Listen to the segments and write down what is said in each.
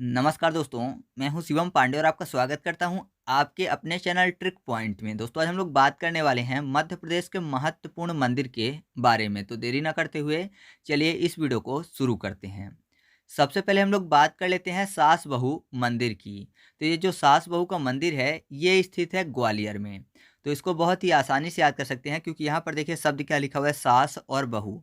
नमस्कार दोस्तों, मैं हूं शिवम पांडे और आपका स्वागत करता हूं आपके अपने चैनल ट्रिक पॉइंट में। दोस्तों आज हम लोग बात करने वाले हैं मध्य प्रदेश के महत्वपूर्ण मंदिर के बारे में। तो देरी ना करते हुए चलिए इस वीडियो को शुरू करते हैं। सबसे पहले हम लोग बात कर लेते हैं सास बहू मंदिर की। तो ये जो सास बहू का मंदिर है ये स्थित है ग्वालियर में। तो इसको बहुत ही आसानी से याद कर सकते हैं क्योंकि यहाँ पर देखिए शब्द क्या लिखा हुआ है, सास और बहू।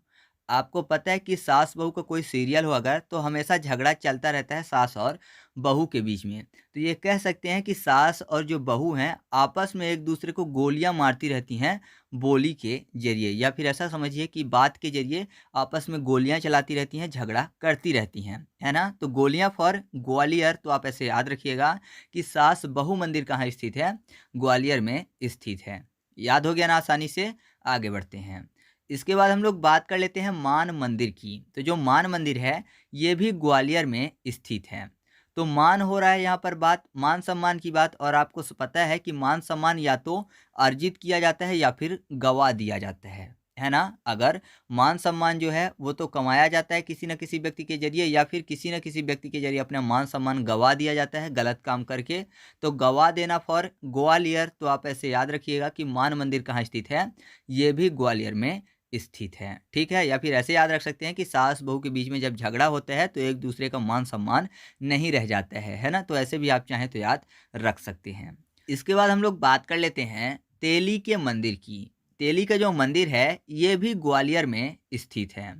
आपको पता है कि सास बहू का कोई सीरियल हो अगर तो हमेशा झगड़ा चलता रहता है सास और बहू के बीच में। तो ये कह सकते हैं कि सास और जो बहू हैं आपस में एक दूसरे को गोलियां मारती रहती हैं बोली के जरिए, या फिर ऐसा समझिए कि बात के जरिए आपस में गोलियां चलाती रहती हैं, झगड़ा करती रहती हैं, है ना। तो गोलियां फॉर ग्वालियर। तो आप ऐसे याद रखिएगा कि सास बहू मंदिर कहाँ स्थित है, ग्वालियर में स्थित है। याद हो गया ना आसानी से। आगे बढ़ते हैं। इसके बाद हम लोग बात कर लेते हैं मान मंदिर की। तो जो मान मंदिर है ये भी ग्वालियर में स्थित है। तो मान हो रहा है यहाँ पर बात मान सम्मान की बात, और आपको पता है कि मान सम्मान या तो अर्जित किया जाता है या फिर गवा दिया जाता है ना। अगर मान सम्मान जो है वो तो कमाया जाता है किसी न किसी व्यक्ति के जरिए, या फिर किसी न किसी व्यक्ति के जरिए अपना मान सम्मान गवा दिया जाता है गलत काम करके। तो गवा देना फॉर ग्वालियर। तो आप ऐसे याद रखिएगा कि मान मंदिर कहाँ स्थित है, ये भी ग्वालियर में स्थित है, ठीक है। या फिर ऐसे याद रख सकते हैं कि सास बहू के बीच में जब झगड़ा होता है तो एक दूसरे का मान सम्मान नहीं रह जाता है ना। तो ऐसे भी आप चाहें तो याद रख सकते हैं। इसके बाद हम लोग बात कर लेते हैं तेली के मंदिर की। तेली का जो मंदिर है ये भी ग्वालियर में स्थित है।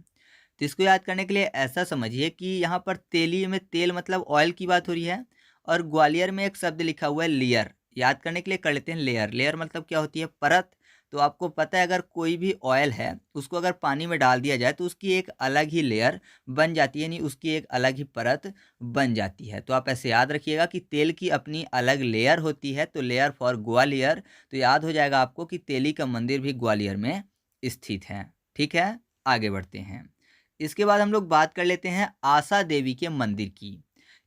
तो इसको याद करने के लिए ऐसा समझिए कि यहाँ पर तेली में तेल मतलब ऑयल की बात हो रही है, और ग्वालियर में एक शब्द लिखा हुआ है लेयर। याद करने के लिए कर लेते हैं लेयर। लेयर मतलब क्या होती है, परत। तो आपको पता है अगर कोई भी ऑयल है उसको अगर पानी में डाल दिया जाए तो उसकी एक अलग ही लेयर बन जाती है, यानी उसकी एक अलग ही परत बन जाती है। तो आप ऐसे याद रखिएगा कि तेल की अपनी अलग लेयर होती है। तो लेयर फॉर ग्वालियर। तो याद हो जाएगा आपको कि तेली का मंदिर भी ग्वालियर में स्थित है, ठीक है। आगे बढ़ते हैं। इसके बाद हम लोग बात कर लेते हैं आशा देवी के मंदिर की।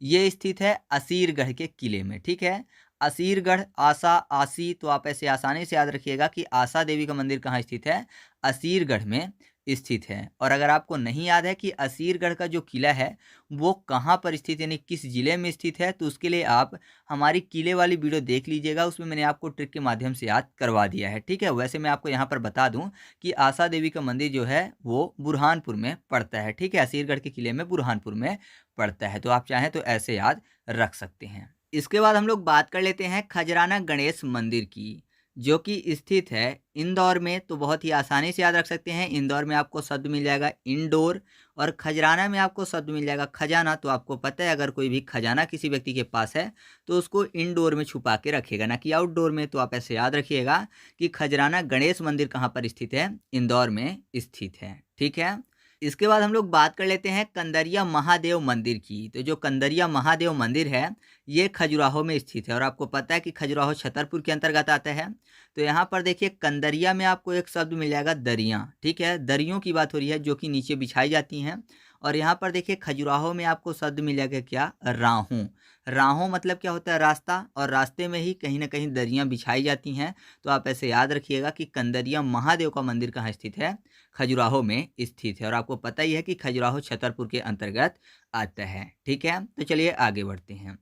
ये स्थित है असीरगढ़ के किले में, ठीक है। असीरगढ़, आशा, आसी। तो आप ऐसे आसानी से याद रखिएगा कि आशा देवी का मंदिर कहाँ स्थित है, असीरगढ़ में स्थित है। और अगर आपको नहीं याद है कि असीरगढ़ का जो किला है वो कहाँ पर स्थित यानी किस जिले में स्थित है, तो उसके लिए आप हमारी किले वाली वीडियो देख लीजिएगा। उसमें मैंने आपको ट्रिक के माध्यम से याद करवा दिया है, ठीक है। वैसे मैं आपको यहाँ पर बता दूँ कि आशा देवी का मंदिर जो है वो बुरहानपुर में पड़ता है, ठीक है। असीरगढ़ के किले में बुरहानपुर में पड़ता है। तो आप चाहें तो ऐसे याद रख सकते हैं। इसके बाद हम लोग बात कर लेते हैं खजराना गणेश मंदिर की, जो कि स्थित है इंदौर में। तो बहुत ही आसानी से याद रख सकते हैं। इंदौर में आपको शब्द मिल जाएगा इंडोर, और खजराना में आपको शब्द मिल जाएगा खजाना। तो आपको पता है अगर कोई भी खजाना किसी व्यक्ति के पास है तो उसको इंडोर में छुपा के रखेगा, ना कि आउटडोर में। तो आप ऐसे याद रखिएगा कि खजराना गणेश मंदिर कहाँ पर स्थित है, इंदौर में स्थित है, ठीक है। इसके बाद हम लोग बात कर लेते हैं कंदरिया महादेव मंदिर की। तो जो कंदरिया महादेव मंदिर है ये खजुराहो में स्थित है, और आपको पता है कि खजुराहो छतरपुर के अंतर्गत आता है। तो यहाँ पर देखिए कंदरिया में आपको एक शब्द मिल जाएगा दरिया, ठीक है। दरियों की बात हो रही है जो कि नीचे बिछाई जाती हैं। और यहाँ पर देखिए खजुराहो में आपको शब्द मिल जाएगा क्या, राहों। राहों मतलब क्या होता है, रास्ता, और रास्ते में ही कहीं ना कहीं दरियाँ बिछाई जाती हैं। तो आप ऐसे याद रखिएगा कि कंदरिया महादेव का मंदिर कहाँ स्थित है, खजुराहो में स्थित है। और आपको पता ही है कि खजुराहो छतरपुर के अंतर्गत आता है, ठीक है। तो चलिए आगे बढ़ते हैं।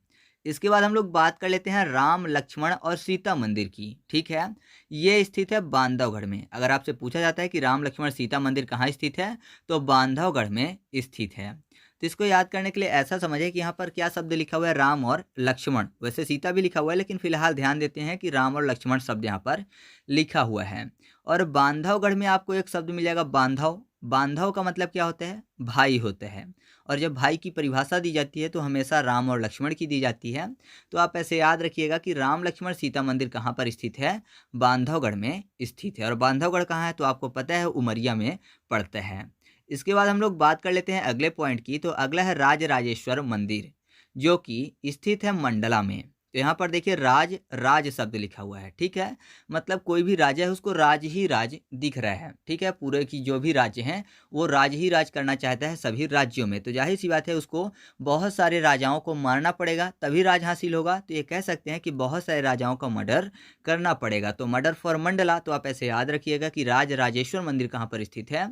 इसके बाद हम लोग बात कर लेते हैं राम लक्ष्मण और सीता मंदिर की, ठीक है। ये स्थित है बांधवगढ़ में। अगर आपसे पूछा जाता है कि राम लक्ष्मण सीता मंदिर कहाँ स्थित है तो बांधवगढ़ में स्थित है। तो इसको याद करने के लिए ऐसा समझे कि यहाँ पर क्या शब्द लिखा हुआ है, राम और लक्ष्मण। वैसे सीता भी लिखा हुआ है लेकिन फिलहाल ध्यान देते हैं कि राम और लक्ष्मण शब्द यहाँ पर लिखा हुआ है। और बांधवगढ़ में आपको एक शब्द मिल जाएगा बांधव। बांधव का मतलब क्या होता है, भाई होता है। और जब भाई की परिभाषा दी जाती है तो हमेशा राम और लक्ष्मण की दी जाती है। तो आप ऐसे याद रखिएगा कि राम लक्ष्मण सीता मंदिर कहाँ पर स्थित है, बांधवगढ़ में स्थित है। और बांधवगढ़ कहाँ है तो आपको पता है उमरिया में पड़ता है। इसके बाद हम लोग बात कर लेते हैं अगले पॉइंट की। तो अगला है राजराजेश्वर मंदिर, जो कि स्थित है मंडला में। तो यहाँ पर देखिए राज, राज शब्द लिखा हुआ है, ठीक है। मतलब कोई भी राजा है उसको राज ही राज दिख रहा है, ठीक है। पूरे की जो भी राज्य हैं वो राज ही राज करना चाहता है सभी राज्यों में। तो जाहिर सी बात है उसको बहुत सारे राजाओं को मारना पड़ेगा तभी राज हासिल होगा। तो ये कह सकते हैं कि बहुत सारे राजाओं का मर्डर करना पड़ेगा। तो मर्डर फॉर मंडला। तो आप ऐसे याद रखिएगा कि राज राजेश्वर मंदिर कहाँ पर स्थित है,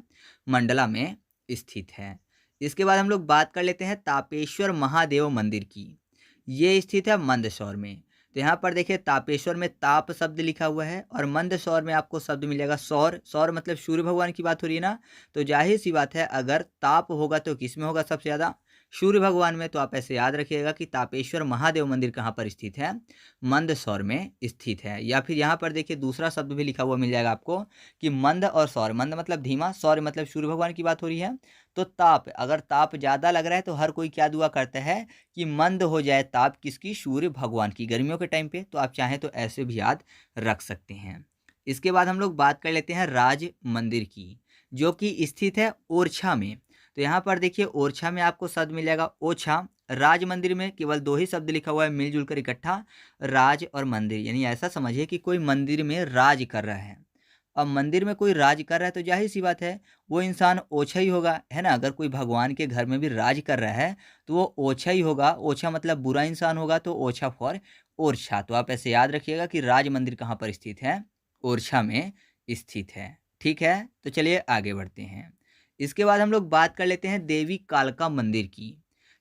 मंडला में स्थित है। इसके बाद हम लोग बात कर लेते हैं तापेश्वर महादेव मंदिर की। ये स्थित है मंदसौर में। तो यहाँ पर देखिए तापेश्वर में ताप शब्द लिखा हुआ है और मंदसौर में आपको शब्द मिलेगा सौर। सौर मतलब सूर्य भगवान की बात हो रही है ना, तो जाहिर सी बात है अगर ताप होगा तो किस में होगा सबसे ज़्यादा, सूर्य भगवान में। तो आप ऐसे याद रखिएगा कि तापेश्वर महादेव मंदिर कहाँ पर स्थित है, मंदसौर में स्थित है। या फिर यहाँ पर देखिए दूसरा शब्द भी लिखा हुआ मिल जाएगा आपको कि मंद और सौर, मंद मतलब धीमा, सौर मतलब सूर्य भगवान की बात हो रही है। तो ताप, अगर ताप ज़्यादा लग रहा है तो हर कोई क्या दुआ करता है कि मंद हो जाए ताप किसकी, सूर्य भगवान की, गर्मियों के टाइम पे। तो आप चाहें तो ऐसे भी याद रख सकते हैं। इसके बाद हम लोग बात कर लेते हैं राज मंदिर की, जो कि स्थित है ओरछा में। तो यहाँ पर देखिए ओरछा में आपको शब्द मिलेगा ओछा। राज मंदिर में केवल दो ही शब्द लिखा हुआ है मिलजुल कर इकट्ठा, राज और मंदिर, यानी ऐसा समझिए कि कोई मंदिर में राज कर रहा है। अब मंदिर में कोई राज कर रहा है तो जाहिर सी बात है वो इंसान ओछा ही होगा, है ना। अगर कोई भगवान के घर में भी राज कर रहा है तो वो ओछा ही होगा। ओछा मतलब बुरा इंसान होगा, तो ओछा फॉर ओरछा। तो आप ऐसे याद रखिएगा कि राज मंदिर कहाँ पर स्थित है, ओरछा में स्थित है। ठीक है, तो चलिए आगे बढ़ते हैं। इसके बाद हम लोग बात कर लेते हैं देवी कालका मंदिर की,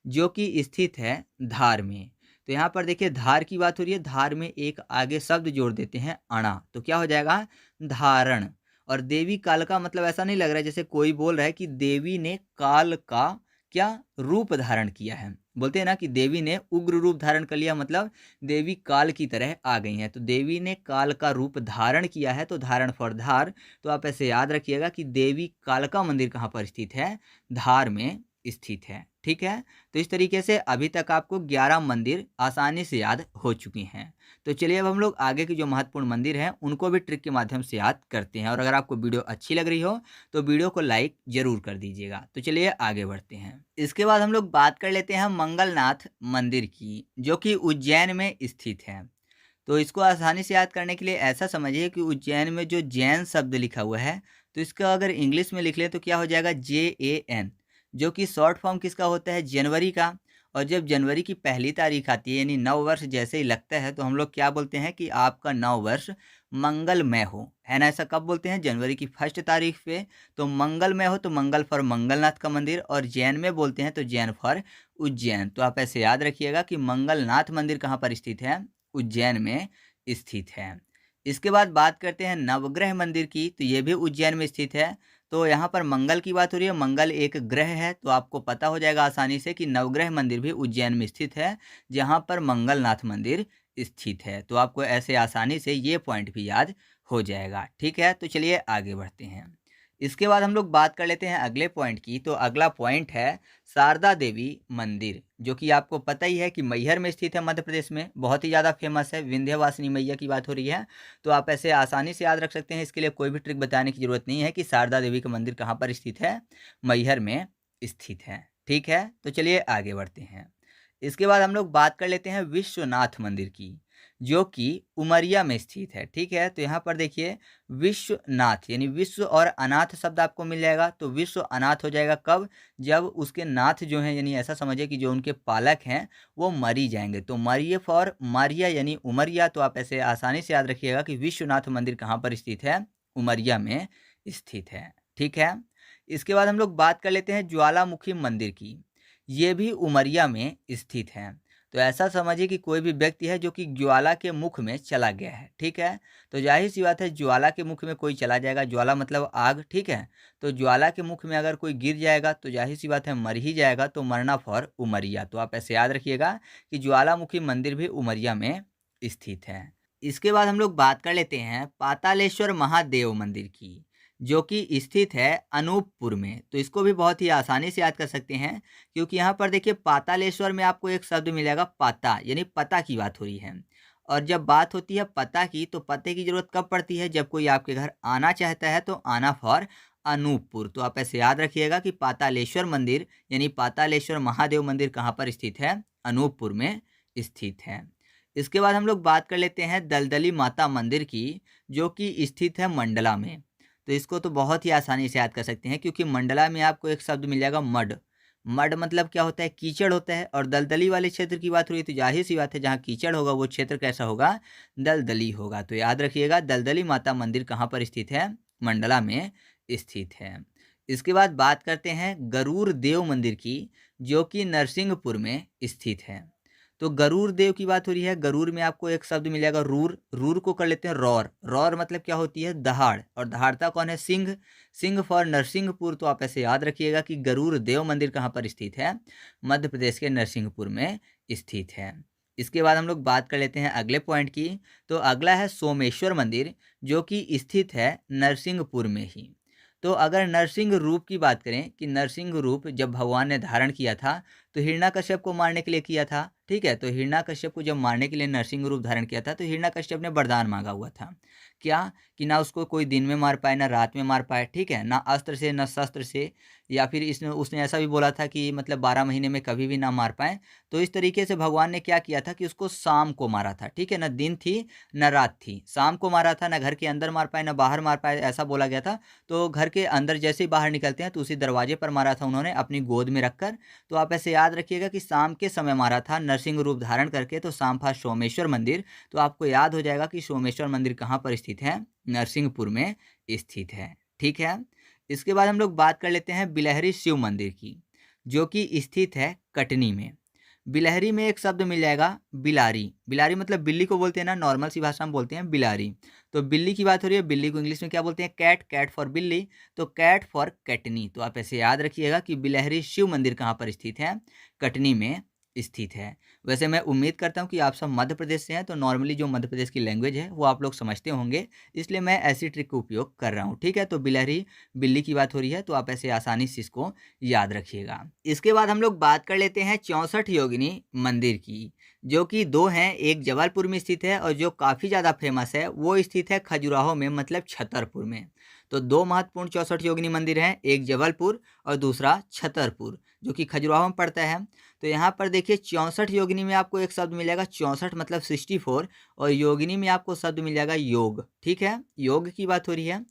जो कि स्थित है धार में। तो यहाँ पर देखिए धार की बात हो रही है, धार में एक आगे शब्द जोड़ देते हैं अणा, तो क्या हो जाएगा धारण। और देवी काल का मतलब ऐसा नहीं लग रहा है जैसे कोई बोल रहा है कि देवी ने काल का क्या रूप धारण किया है। बोलते हैं ना कि देवी ने उग्र रूप धारण कर लिया, मतलब देवी काल की तरह आ गई हैं। तो देवी ने काल का रूप धारण किया है, तो धारण फॉर धार। तो आप ऐसे याद रखिएगा कि देवी कालका मंदिर कहाँ पर स्थित है, धार में स्थित है। ठीक है, तो इस तरीके से अभी तक आपको 11 मंदिर आसानी से याद हो चुकी हैं। तो चलिए अब हम लोग आगे की जो महत्वपूर्ण मंदिर हैं उनको भी ट्रिक के माध्यम से याद करते हैं। और अगर आपको वीडियो अच्छी लग रही हो तो वीडियो को लाइक जरूर कर दीजिएगा। तो चलिए आगे बढ़ते हैं। इसके बाद हम लोग बात कर लेते हैं मंगलनाथ मंदिर की, जो कि उज्जैन में स्थित है। तो इसको आसानी से याद करने के लिए ऐसा समझिए कि उज्जैन में जो जैन शब्द लिखा हुआ है, तो इसका अगर इंग्लिश में लिख ले तो क्या हो जाएगा JAN, जो कि शॉर्ट फॉर्म किसका होता है, जनवरी का। और जब जनवरी की पहली तारीख आती है यानी नव वर्ष जैसे ही लगता है तो हम लोग क्या बोलते हैं कि आपका नव वर्ष मंगलमय हो, है ना। ऐसा कब बोलते हैं, जनवरी की फर्स्ट तारीख पे। तो मंगलमय हो तो मंगल फॉर मंगलनाथ का मंदिर, और जैन में बोलते हैं तो जैन फॉर उज्जैन। तो आप ऐसे याद रखिएगा कि मंगलनाथ मंदिर कहाँ पर स्थित है, उज्जैन में स्थित है। इसके बाद बात करते हैं नवग्रह मंदिर की, तो ये भी उज्जैन में स्थित है। तो यहाँ पर मंगल की बात हो रही है, मंगल एक ग्रह है, तो आपको पता हो जाएगा आसानी से कि नवग्रह मंदिर भी उज्जैन में स्थित है, जहाँ पर मंगलनाथ मंदिर स्थित है। तो आपको ऐसे आसानी से ये पॉइंट भी याद हो जाएगा। ठीक है, तो चलिए आगे बढ़ते हैं। इसके बाद हम लोग बात कर लेते हैं अगले पॉइंट की। तो अगला पॉइंट है शारदा देवी मंदिर, जो कि आपको पता ही है कि मैहर में स्थित है, मध्य प्रदेश में, बहुत ही ज़्यादा फेमस है, विंध्यवासिनी मैया की बात हो रही है। तो आप ऐसे आसानी से याद रख सकते हैं, इसके लिए कोई भी ट्रिक बताने की जरूरत नहीं है कि शारदा देवी का मंदिर कहाँ पर स्थित है, मैहर में स्थित है। ठीक है, तो चलिए आगे बढ़ते हैं। इसके बाद हम लोग बात कर लेते हैं विश्वनाथ मंदिर की, जो कि उमरिया में स्थित है। ठीक है, तो यहाँ पर देखिए विश्वनाथ यानी विश्व और अनाथ शब्द आपको मिल जाएगा। तो विश्व अनाथ हो जाएगा कब, जब उसके नाथ जो हैं, यानी ऐसा समझिए कि जो उनके पालक हैं वो मरी जाएंगे। तो मरिए फॉर मारिया यानी उमरिया। तो आप ऐसे आसानी से याद रखिएगा कि विश्वनाथ मंदिर कहाँ पर स्थित है, उमरिया में स्थित है। ठीक है, इसके बाद हम लोग बात कर लेते हैं ज्वालामुखी मंदिर की, ये भी उमरिया में स्थित है। तो ऐसा समझिए कि कोई भी व्यक्ति है जो कि ज्वाला के मुख में चला गया है। ठीक है, तो जाहिर सी बात है ज्वाला के मुख में कोई चला जाएगा, ज्वाला मतलब आग। ठीक है, तो ज्वाला के मुख में अगर कोई गिर जाएगा तो जाहिर सी बात है मर ही जाएगा, तो मरना फॉर उमरिया। तो आप ऐसे याद रखिएगा कि ज्वालामुखी मंदिर भी उमरिया में स्थित है। इसके बाद हम लोग बात कर लेते हैं पातालेश्वर महादेव मंदिर की, जो कि स्थित है अनूपपुर में। तो इसको भी बहुत ही आसानी से याद कर सकते हैं, क्योंकि यहाँ पर देखिए पातालेश्वर में आपको एक शब्द मिलेगा पता, यानी पता की बात हो रही है। और जब बात होती है पता की, तो पते की जरूरत कब पड़ती है, जब कोई आपके घर आना चाहता है, तो आना फॉर अनूपपुर। तो आप ऐसे याद रखिएगा कि पातालेश्वर मंदिर यानी पातालेश्वर महादेव मंदिर कहाँ पर स्थित है, अनूपपुर में स्थित है। इसके बाद हम लोग बात कर लेते हैं दलदली माता मंदिर की, जो कि स्थित है मंडला में। तो इसको तो बहुत ही आसानी से याद कर सकते हैं, क्योंकि मंडला में आपको एक शब्द मिल जाएगा मड। मड मतलब क्या होता है, कीचड़ होता है। और दलदली वाले क्षेत्र की बात हो रही है तो जाहिर सी बात है जहाँ कीचड़ होगा वो क्षेत्र कैसा होगा, दलदली होगा। तो याद रखिएगा दलदली माता मंदिर कहाँ पर स्थित है, मंडला में स्थित है। इसके बाद बात करते हैं गरुड़ देव मंदिर की, जो कि नरसिंहपुर में स्थित है। तो गरुड़ देव की बात हो रही है। गरुड़ में आपको एक शब्द मिल जाएगा रूर, रूर को कर लेते हैं रौर। रौर मतलब क्या होती है? दहाड़, और दहाड़ता कौन है? सिंह। सिंह फॉर नरसिंहपुर। तो आप ऐसे याद रखिएगा कि गरुड़ देव मंदिर कहाँ पर स्थित है? मध्य प्रदेश के नरसिंहपुर में स्थित है। इसके बाद हम लोग बात कर लेते हैं अगले पॉइंट की। तो अगला है सोमेश्वर मंदिर, जो कि स्थित है नरसिंहपुर में ही। तो अगर नरसिंह रूप की बात करें कि नरसिंह रूप जब भगवान ने धारण किया था तो हिरण्यकश्यप को मारने के लिए किया था, ठीक है। तो हिरण्यकश्यप को जब मारने के लिए नरसिंह रूप धारण किया था तो हिरण्यकश्यप ने वरदान मांगा हुआ था, क्या? कि ना उसको कोई दिन में मार पाए ना रात में मार पाए, ठीक है, ना अस्त्र से ना शस्त्र से, या फिर इसने उसने ऐसा भी बोला था कि मतलब 12 महीने में कभी भी ना मार पाए। तो इस तरीके से भगवान ने क्या किया था कि उसको शाम को मारा था, ठीक है, ना दिन थी ना रात थी, शाम को मारा था, ना घर के अंदर मार पाए ना बाहर मार पाए, ऐसा बोला गया था। तो घर के अंदर जैसे ही बाहर निकलते हैं तो उसी दरवाजे पर मारा था उन्होंने अपनी गोद में रखकर। तो आप ऐसे याद रखिएगा कि शाम के समय मारा था नरसिंह रूप धारण करके। तो शाम था सोमेश्वर मंदिर। तो आपको याद हो जाएगा कि सोमेश्वर मंदिर कहाँ पर स्थित है? नरसिंहपुर में स्थित है, ठीक है। इसके बाद हम लोग बात कर लेते हैं बिलहरी शिव मंदिर की, जो कि स्थित है कटनी में। बिलहरी में एक शब्द मिल जाएगा बिलारी। बिलारी मतलब बिल्ली को बोलते हैं ना, नॉर्मल सी भाषा में बोलते हैं बिलारी। तो बिल्ली की बात हो रही है। बिल्ली को इंग्लिश में क्या बोलते हैं? कैट। कैट फॉर बिल्ली, तो कैट फॉर कटनी। तो आप ऐसे याद रखिएगा कि बिलहरी शिव मंदिर कहाँ पर स्थित है? कटनी में स्थित है। वैसे मैं उम्मीद करता हूँ कि आप सब मध्य प्रदेश से हैं, तो नॉर्मली जो मध्य प्रदेश की लैंग्वेज है वो आप लोग समझते होंगे, इसलिए मैं ऐसी ट्रिक का उपयोग कर रहा हूँ, ठीक है। तो बिलहरी बिल्ली की बात हो रही है, तो आप ऐसे आसानी से इसको याद रखिएगा। इसके बाद हम लोग बात कर लेते हैं 64 योगिनी मंदिर की, जो कि दो हैं। एक जबलपुर में स्थित है और जो काफ़ी ज़्यादा फेमस है वो स्थित है खजुराहो में, मतलब छतरपुर में। तो दो महत्वपूर्ण 64 योगिनी मंदिर हैं, एक जबलपुर और दूसरा छतरपुर, जो कि खजुराहो में पड़ता है। तो यहाँ पर देखिए 64 योगिनी में आपको एक शब्द मिलेगा, 64 मतलब 64, और योगिनी में आपको शब्द मिल जाएगा योग, ठीक है। योग की बात हो रही है।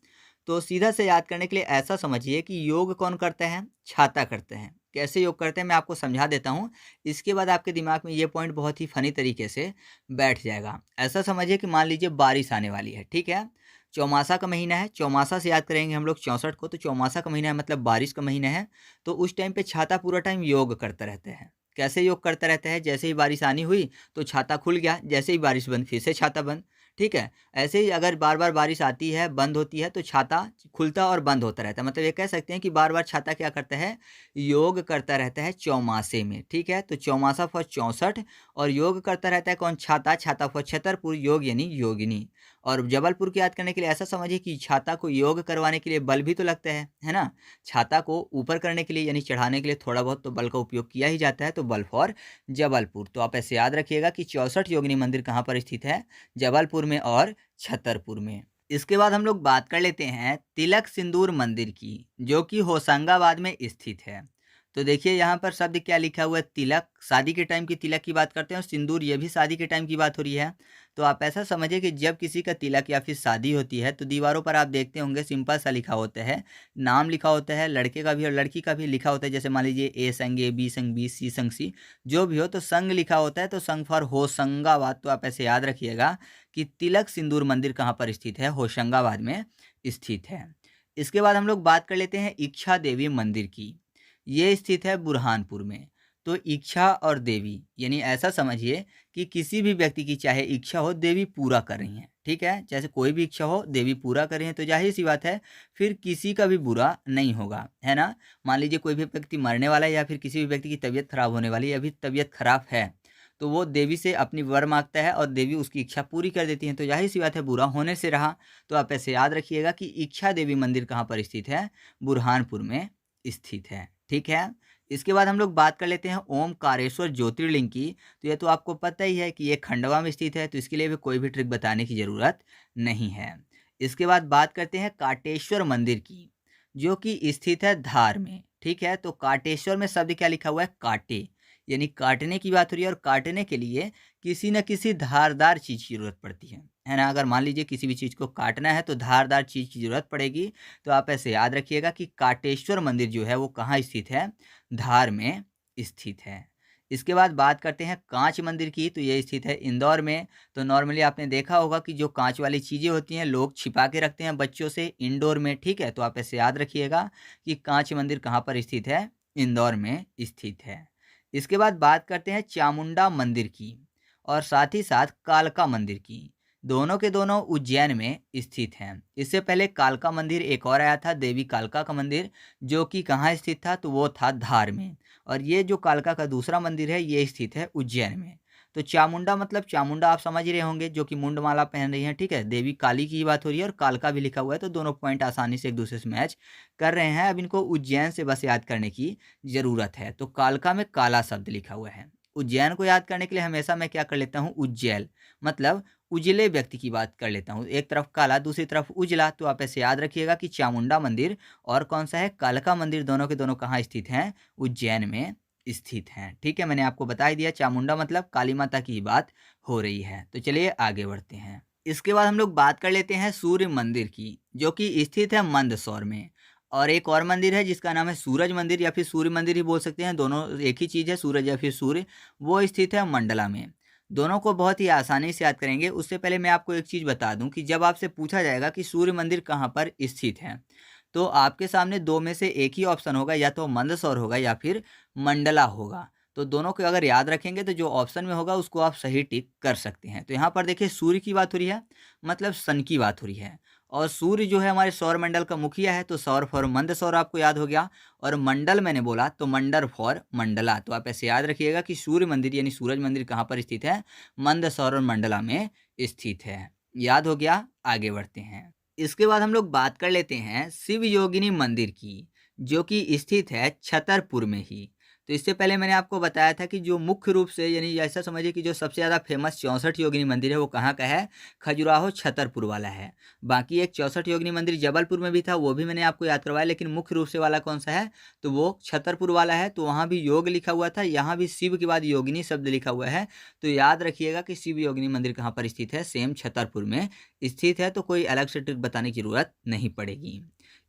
तो सीधा से याद करने के लिए ऐसा समझिए कि योग कौन करते हैं? छाता करते हैं। कैसे योग करते हैं मैं आपको समझा देता हूँ, इसके बाद आपके दिमाग में ये पॉइंट बहुत ही फनी तरीके से बैठ जाएगा। ऐसा समझिए कि मान लीजिए बारिश आने वाली है, ठीक है। चौमासा का महीना है, चौमासा से याद करेंगे हम लोग 64 को, तो चौमासा का महीना है मतलब बारिश का महीना है। तो उस टाइम पे छाता पूरा टाइम योग करते रहते हैं। कैसे योग करते रहते हैं? जैसे ही बारिश आनी हुई तो छाता खुल गया, जैसे ही बारिश बंद फिर से छाता बंद, ठीक है। ऐसे ही अगर बार बार बारिश आती है बंद होती है तो छाता खुलता और बंद होता रहता है। मतलब ये कह सकते हैं कि बार बार छाता क्या करता है? योग करता रहता है चौमासे में, ठीक है। तो चौमासा फॉर 64, और योग करता रहता है कौन? छाता। छाता फॉर छतरपुर, योग यानी योगिनी। और जबलपुर की याद करने के लिए ऐसा समझिए कि छाता को योग करवाने के लिए बल भी तो लगता है ना। छाता को ऊपर करने के लिए यानी चढ़ाने के लिए थोड़ा बहुत तो बल का उपयोग किया ही जाता है, तो बल फॉर जबलपुर। तो आप ऐसे याद रखिएगा कि 64 योगिनी मंदिर कहाँ पर स्थित है? जबलपुर में और छतरपुर में। इसके बाद हम लोग बात कर लेते हैं तिलक सिंदूर मंदिर की, जो कि होशंगाबाद में स्थित है। तो देखिए यहाँ पर शब्द क्या लिखा हुआ है? तिलक। शादी के टाइम की तिलक की बात करते हैं, और सिंदूर ये भी शादी के टाइम की बात हो रही है। तो आप ऐसा समझिए कि जब किसी का तिलक या फिर शादी होती है तो दीवारों पर आप देखते होंगे सिंपल सा लिखा होता है, नाम लिखा होता है, लड़के का भी और लड़की का भी लिखा होता है। जैसे मान लीजिए ए संग ए, बी संग बी, सी संग सी, जो भी हो, तो संग लिखा होता है, तो संग फॉर होशंगाबाद। तो आप ऐसे याद रखिएगा कि तिलक सिंदूर मंदिर कहाँ पर स्थित है? होशंगाबाद में स्थित है। इसके बाद हम लोग बात कर लेते हैं इच्छा देवी मंदिर की। ये स्थित है बुरहानपुर में। तो इच्छा और देवी यानी ऐसा समझिए कि किसी भी व्यक्ति की चाहे इच्छा हो, देवी पूरा कर रही हैं, ठीक है। जैसे कोई भी इच्छा हो देवी पूरा कर रही हैं, तो जाहिर सी बात है फिर किसी का भी बुरा नहीं होगा, है ना। मान लीजिए कोई भी व्यक्ति मरने वाला है या फिर किसी भी व्यक्ति की तबीयत खराब होने वाली है, अभी तबीयत खराब है, तो वो देवी से अपनी वर मांगता है और देवी उसकी इच्छा पूरी कर देती हैं, तो जाहिर सी बात है बुरा होने से रहा। तो आप ऐसे याद रखिएगा कि इच्छा देवी मंदिर कहाँ पर स्थित है? बुरहानपुर में स्थित है, ठीक है। इसके बाद हम लोग बात कर लेते हैं ओमकारेश्वर ज्योतिर्लिंग की। तो ये तो आपको पता ही है कि ये खंडवा में स्थित है, तो इसके लिए भी कोई भी ट्रिक बताने की ज़रूरत नहीं है। इसके बाद बात करते हैं काटेश्वर मंदिर की, जो कि स्थित है धार में, ठीक है। तो काटेश्वर में शब्द क्या लिखा हुआ है? काटे, यानी काटने की बात हो रही है, और काटने के लिए किसी न किसी धारदार चीज़ की ज़रूरत पड़ती है ना। अगर मान लीजिए किसी भी चीज़ को काटना है तो धारदार चीज़ की ज़रूरत पड़ेगी। तो आप ऐसे याद रखिएगा कि काटेश्वर मंदिर जो है वो कहाँ स्थित है? धार में स्थित है। इसके बाद बात करते हैं कांच मंदिर की, तो ये स्थित है इंदौर में। तो नॉर्मली आपने देखा होगा कि जो कांच वाली चीज़ें होती हैं लोग छिपा के रखते हैं बच्चों से इंडोर में, ठीक है। तो आप ऐसे याद रखिएगा कि कांच मंदिर कहाँ पर स्थित है, इंदौर में स्थित है। इसके बाद बात करते हैं चामुंडा मंदिर की और साथ ही साथ कालका मंदिर की। दोनों के दोनों उज्जैन में स्थित हैं। इससे पहले कालका मंदिर एक और आया था, देवी कालका का मंदिर, जो कि कहाँ स्थित था, तो वो था धार में। और ये जो कालका का दूसरा मंदिर है ये स्थित है उज्जैन में। तो चामुंडा मतलब चामुंडा आप समझ ही रहे होंगे, जो कि मुंड माला पहन रही हैं, ठीक है। देवी काली की बात हो रही है और कालका भी लिखा हुआ है, तो दोनों पॉइंट आसानी से एक दूसरे से मैच कर रहे हैं। अब इनको उज्जैन से बस याद करने की ज़रूरत है। तो कालका में काला शब्द लिखा हुआ है। उज्जैन को याद करने के लिए हमेशा मैं क्या कर लेता हूँ, उज्जैल मतलब उजले व्यक्ति की बात कर लेता हूँ। एक तरफ काला दूसरी तरफ उजला, तो आप ऐसे याद रखिएगा कि चामुंडा मंदिर और कौन सा है, कालका मंदिर, दोनों के दोनों कहाँ स्थित हैं, उज्जैन में स्थित हैं। ठीक है, मैंने आपको बता ही दिया चामुंडा मतलब काली माता की बात हो रही है। तो चलिए आगे बढ़ते हैं। इसके बाद हम लोग बात कर लेते हैं सूर्य मंदिर की, जो कि स्थित है मंदसौर में। और एक और मंदिर है जिसका नाम है सूरज मंदिर या फिर सूर्य मंदिर ही बोल सकते हैं, दोनों एक ही चीज़ है, सूरज या फिर सूर्य। वो स्थित है मंडला में। दोनों को बहुत ही आसानी से याद करेंगे। उससे पहले मैं आपको एक चीज़ बता दूं कि जब आपसे पूछा जाएगा कि सूर्य मंदिर कहाँ पर स्थित है, तो आपके सामने दो में से एक ही ऑप्शन होगा, या तो मंदसौर होगा या फिर मंडला होगा। तो दोनों को अगर याद रखेंगे तो जो ऑप्शन में होगा उसको आप सही टिक कर सकते हैं। तो यहाँ पर देखिए सूर्य की बात हो रही है, मतलब सन की बात हो रही है। और सूर्य जो है हमारे सौर मंडल का मुखिया है, तो सौर फॉर मंदसौर आपको याद हो गया। और मंडल मैंने बोला तो मंडल फॉर मंडला। तो आप ऐसे याद रखिएगा कि सूर्य मंदिर यानी सूरज मंदिर कहाँ पर स्थित है, मंदसौर और मंडला में स्थित है। याद हो गया, आगे बढ़ते हैं। इसके बाद हम लोग बात कर लेते हैं शिव योगिनी मंदिर की, जो कि स्थित है छतरपुर में ही। तो इससे पहले मैंने आपको बताया था कि जो मुख्य रूप से यानी ऐसा समझिए कि जो सबसे ज़्यादा फेमस 64 योगिनी मंदिर है वो कहाँ का है, खजुराहो छतरपुर वाला है। बाकी एक 64 योगिनी मंदिर जबलपुर में भी था, वो भी मैंने आपको याद करवाया, लेकिन मुख्य रूप से वाला कौन सा है, तो वो छतरपुर वाला है। तो वहाँ भी योग लिखा हुआ था, यहाँ भी शिव के बाद योगिनी शब्द लिखा हुआ है। तो याद रखिएगा कि शिव योगिनी मंदिर कहाँ पर स्थित है, सेम छतरपुर में स्थित है। तो कोई अलग से ट्रिक बताने की जरूरत नहीं पड़ेगी।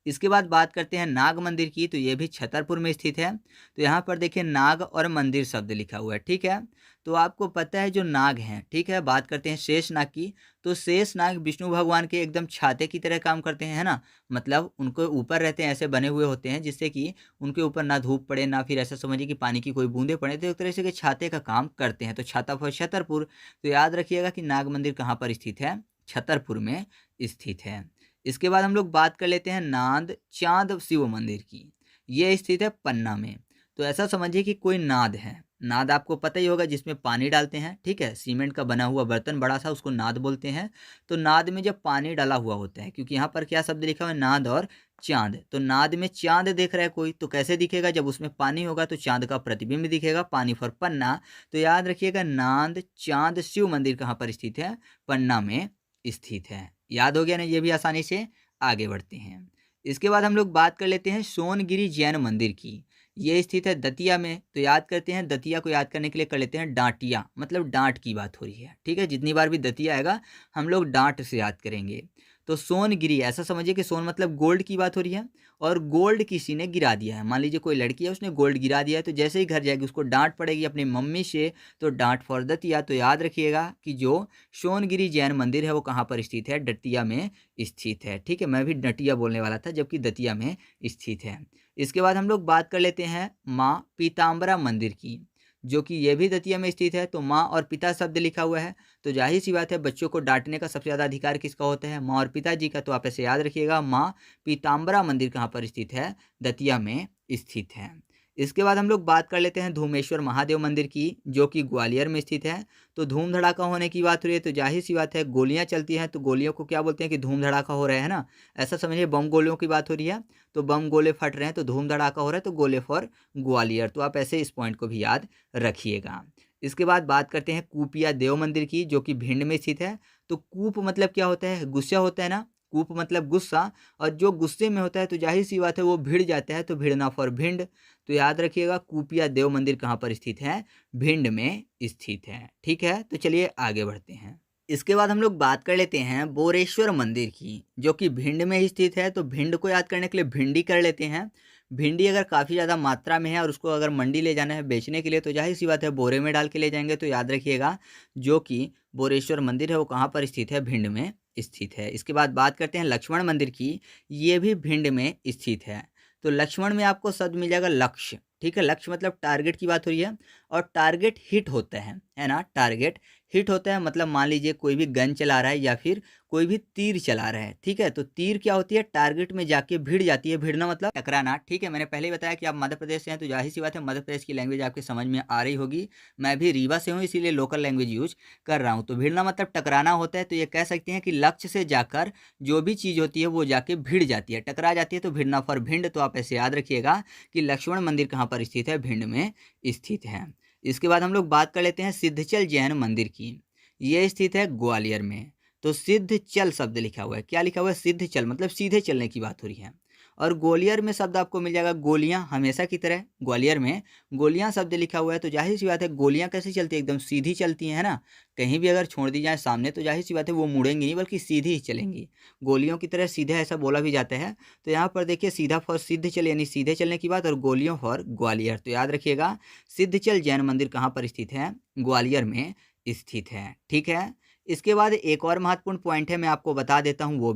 इसके बाद बात करते हैं नाग मंदिर की, तो ये भी छतरपुर में स्थित है। तो यहाँ पर देखिए नाग और मंदिर शब्द लिखा हुआ है, ठीक है। तो आपको पता है जो नाग हैं, ठीक है, बात करते हैं शेष नाग की। तो शेष नाग विष्णु भगवान के एकदम छाते की तरह काम करते हैं, है ना। मतलब उनको ऊपर रहते हैं, ऐसे बने हुए होते हैं जिससे कि उनके ऊपर ना धूप पड़े ना फिर ऐसा समझिए कि पानी की कोई बूंदे पड़े, तो एक तरह से के छाते का काम करते हैं। तो छाता फॉर छतरपुर। तो याद रखिएगा कि नाग मंदिर कहाँ पर स्थित है, छतरपुर में स्थित है। इसके बाद हम लोग बात कर लेते हैं नाद चांद शिव मंदिर की। ये स्थित है पन्ना में। तो ऐसा समझिए कि कोई नाद है, नाद आपको पता ही होगा जिसमें पानी डालते हैं, ठीक है, सीमेंट का बना हुआ बर्तन बड़ा सा, उसको नाद बोलते हैं। तो नाद में जब पानी डाला हुआ होता है, क्योंकि यहाँ पर क्या शब्द लिखा हुआ है, नाद और चांद। तो नाद में चांद देख रहा है कोई, तो कैसे दिखेगा, जब उसमें पानी होगा तो चांद का प्रतिबिंब दिखेगा, पानी फॉर पन्ना। तो याद रखिएगा नाद चांद शिव मंदिर कहाँ पर स्थित है, पन्ना में स्थित है। याद हो गया ना, ये भी आसानी से। आगे बढ़ते हैं। इसके बाद हम लोग बात कर लेते हैं सोनगिरी जैन मंदिर की। ये स्थित है दतिया में। तो याद करते हैं, दतिया को याद करने के लिए कर लेते हैं डांटिया, मतलब डांट की बात हो रही है, ठीक है। जितनी बार भी दतिया आएगा हम लोग डांट से याद करेंगे। तो सोनगिरी ऐसा समझिए कि सोन मतलब गोल्ड की बात हो रही है, और गोल्ड किसी ने गिरा दिया है। मान लीजिए कोई लड़की है, उसने गोल्ड गिरा दिया है, तो जैसे ही घर जाएगी उसको डांट पड़ेगी अपनी मम्मी से, तो डांट फॉर दतिया। तो याद रखिएगा कि जो सोनगिरी जैन मंदिर है वो कहाँ पर स्थित है, दतिया में स्थित है, ठीक है। मैं भी दतिया बोलने वाला था, जबकि दतिया में स्थित है। इसके बाद हम लोग बात कर लेते हैं माँ पीताम्बरा मंदिर की, जो कि ये भी दतिया में स्थित है। तो माँ और पिता शब्द लिखा हुआ है, तो जाहिर सी बात है बच्चों को डांटने का सबसे ज़्यादा अधिकार किसका होता है, माँ और पिताजी का। तो आप ऐसे याद रखिएगा माँ पीताम्बरा मंदिर कहाँ पर स्थित है, दतिया में स्थित है। इसके बाद हम लोग बात कर लेते हैं धूमेश्वर महादेव मंदिर की, जो कि ग्वालियर में स्थित है। तो धूम धड़ाका होने की बात हो रही है, तो जाहिर सी बात है गोलियां चलती हैं, तो गोलियों को क्या बोलते हैं कि धूम धड़ाका हो रहा है ना। ऐसा समझिए बम गोलियों की बात हो रही है, तो बम गोले फट रहे हैं तो धूम धड़ाका हो रहा है, तो गोले फॉर ग्वालियर। तो आप ऐसे इस पॉइंट को भी याद रखिएगा। इसके बाद बात करते हैं कूपिया देव मंदिर की, जो कि भिंड में स्थित है। तो कूप मतलब क्या होता है, गुस्सा होता है ना, कूप मतलब गुस्सा, और जो गुस्से में होता है तो जाहिर सी बात है वो भिड़ जाता है, तो भिड़ना फॉर भिंड। तो याद रखिएगा कूपिया देव मंदिर कहाँ पर स्थित है, भिंड में स्थित है, ठीक है। तो चलिए आगे बढ़ते हैं। इसके बाद हम लोग बात कर लेते हैं बोरेश्वर मंदिर की, जो कि भिंड में ही स्थित है। तो भिंड को याद करने के लिए भिंडी कर लेते हैं। भिंडी अगर काफ़ी ज़्यादा मात्रा में है और उसको अगर मंडी ले जाना है बेचने के लिए तो जाहिर सी बात है बोरे में डाल के ले जाएंगे। तो याद रखिएगा जो कि बोरेश्वर मंदिर है वो कहाँ पर स्थित है, भिंड में स्थित है। इसके बाद बात करते हैं लक्ष्मण मंदिर की, ये भी भिंड में स्थित है। तो लक्ष्मण में आपको शब्द मिल जाएगा लक्ष्य, ठीक है। लक्ष्य मतलब टारगेट की बात हो रही है और टारगेट हिट होता है ना। टारगेट हिट होता है मतलब मान लीजिए कोई भी गन चला रहा है या फिर कोई भी तीर चला रहा है, ठीक है। तो तीर क्या होती है, टारगेट में जाके भिड़ जाती है। भिड़ना मतलब टकराना, ठीक है। मैंने पहले ही बताया कि आप मध्य प्रदेश से हैं तो जाहिर सी बात है मध्य प्रदेश की लैंग्वेज आपके समझ में आ रही होगी। मैं भी रीवा से हूँ इसीलिए लोकल लैंग्वेज यूज कर रहा हूँ। तो भिड़ना मतलब टकराना होता है। तो ये कह सकते हैं कि लक्ष्य से जाकर जो भी चीज़ होती है वो जाके भिड़ जाती है, टकरा जाती है। तो भिड़ना फॉर भिंड। तो आप ऐसे याद रखिएगा कि लक्ष्मण मंदिर कहाँ पर स्थित है, भिंड में स्थित है। इसके बाद हम लोग बात कर लेते हैं सिद्धचल जैन मंदिर की, ये स्थित है ग्वालियर में। तो सिद्धचल शब्द लिखा हुआ है, क्या लिखा हुआ है, सिद्धचल मतलब सीधे चलने की बात हो रही है। और ग्वालियर में शब्द आपको मिल जाएगा गोलियां, हमेशा की तरह ग्वालियर में गोलियां शब्द लिखा हुआ है। तो जाहिर सी बात है गोलियां कैसे चलती है, एकदम सीधी चलती हैं, है ना। कहीं भी अगर छोड़ दी जाए सामने तो जाहिर सी बात है वो मुड़ेंगी नहीं बल्कि सीधी ही चलेंगी, गोलियों की तरह सीधे, ऐसा बोला भी जाता है। तो यहाँ पर देखिए सीधा फॉर सिद्धचल यानी सीधे चलने की बात, और गोलियों फॉर ग्वालियर। तो याद रखिएगा सिद्धचल जैन मंदिर कहाँ पर स्थित है, ग्वालियर में स्थित है, ठीक है। इसके बाद एक और महत्वपूर्ण पॉइंट है, मैं आपको बता देता हूँ,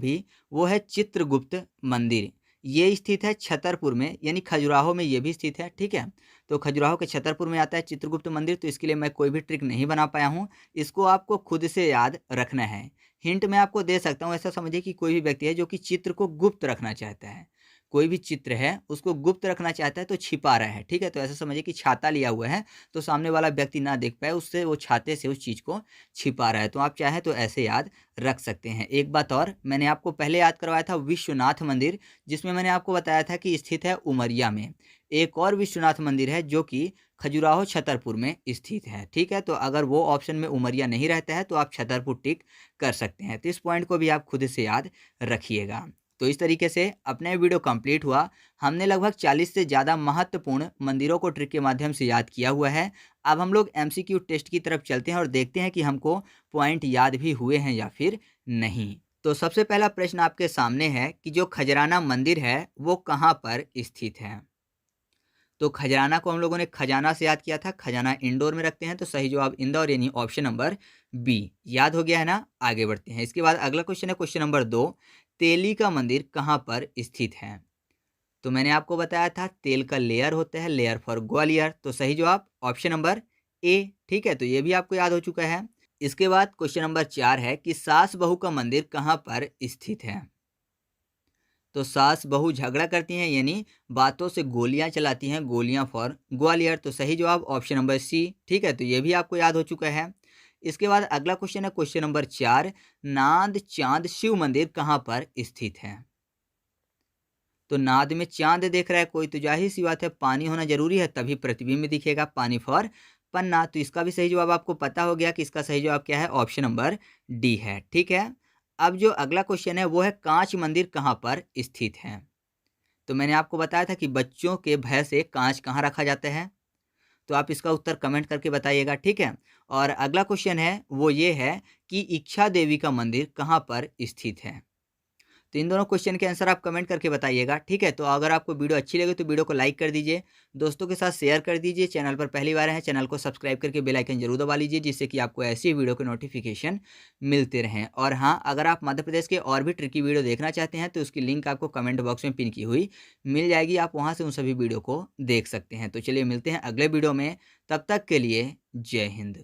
वो है चित्रगुप्त मंदिर। ये स्थित है छतरपुर में, यानी खजुराहो में ये भी स्थित है, ठीक है। तो खजुराहो के छतरपुर में आता है चित्रगुप्त मंदिर। तो इसके लिए मैं कोई भी ट्रिक नहीं बना पाया हूँ, इसको आपको खुद से याद रखना है। हिंट मैं आपको दे सकता हूँ, ऐसा समझिए कि कोई भी व्यक्ति है जो कि चित्र को गुप्त रखना चाहता है, कोई भी चित्र है उसको गुप्त रखना चाहता है तो छिपा रहा है, ठीक है। तो ऐसा समझिए कि छाता लिया हुआ है तो सामने वाला व्यक्ति ना देख पाए, उससे वो छाते से उस चीज़ को छिपा रहा है। तो आप चाहें तो ऐसे याद रख सकते हैं। एक बात और, मैंने आपको पहले याद करवाया था विश्वनाथ मंदिर, जिसमें मैंने आपको बताया था कि स्थित है उमरिया में। एक और विश्वनाथ मंदिर है जो कि खजुराहो छतरपुर में स्थित है, ठीक है। तो अगर वो ऑप्शन में उमरिया नहीं रहता है तो आप छतरपुर टिक कर सकते हैं। तो इस पॉइंट को भी आप खुद से याद रखिएगा। तो इस तरीके से अपना वीडियो कंप्लीट हुआ। हमने लगभग 40 से ज़्यादा महत्वपूर्ण मंदिरों को ट्रिक के माध्यम से याद किया हुआ है। अब हम लोग एमसीक्यू टेस्ट की तरफ चलते हैं और देखते हैं कि हमको पॉइंट याद भी हुए हैं या फिर नहीं। तो सबसे पहला प्रश्न आपके सामने है कि जो खजराना मंदिर है वो कहाँ पर स्थित है। तो खजराना को हम लोगों ने खजाना से याद किया था, खजाना इंडोर में रखते हैं। तो सही जवाब इंदौर यानी ऑप्शन नंबर बी। याद हो गया है ना, आगे बढ़ते हैं। इसके बाद अगला क्वेश्चन है क्वेश्चन नंबर 2, तेली का मंदिर कहाँ पर स्थित है। तो मैंने आपको बताया था तेल का लेयर होता है, लेयर फॉर ग्वालियर। तो सही जवाब ऑप्शन नंबर ए, ठीक है। तो ये भी आपको याद हो चुका है। इसके बाद क्वेश्चन नंबर 4 है कि सास बहू का मंदिर कहाँ पर स्थित है। तो सास बहू झगड़ा करती हैं यानी बातों से गोलियां चलाती हैं, गोलियां फॉर ग्वालियर। तो सही जवाब ऑप्शन नंबर सी, ठीक है। तो ये भी आपको याद हो चुका है। इसके बाद अगला क्वेश्चन है क्वेश्चन नंबर 4, नाद चांद शिव मंदिर कहाँ पर स्थित है। तो नाद में चांद देख रहा है कोई तो जाहिर सी बात है पानी होना जरूरी है, तभी प्रतिबिंब दिखेगा, पानी फॉर पन्ना। तो इसका भी सही जवाब आपको पता हो गया कि इसका सही जवाब क्या है, ऑप्शन नंबर डी है, ठीक है। अब जो अगला क्वेश्चन है वो है कांच मंदिर कहाँ पर स्थित है। तो मैंने आपको बताया था कि बच्चों के भय से कांच कहाँ रखा जाता है। तो आप इसका उत्तर कमेंट करके बताइएगा, ठीक है। और अगला क्वेश्चन है वो ये है कि इच्छा देवी का मंदिर कहाँ पर स्थित है। तो इन दोनों क्वेश्चन के आंसर आप कमेंट करके बताइएगा, ठीक है। तो अगर आपको वीडियो अच्छी लगे तो वीडियो को लाइक कर दीजिए, दोस्तों के साथ शेयर कर दीजिए। चैनल पर पहली बार है चैनल को सब्सक्राइब करके बेल आइकन जरूर दबा लीजिए, जिससे कि आपको ऐसी वीडियो के नोटिफिकेशन मिलते रहें। और हाँ, अगर आप मध्य प्रदेश के और भी ट्रिकी वीडियो देखना चाहते हैं तो उसकी लिंक आपको कमेंट बॉक्स में पिन की हुई मिल जाएगी, आप वहाँ से उन सभी वीडियो को देख सकते हैं। तो चलिए मिलते हैं अगले वीडियो में, तब तक के लिए जय हिंद।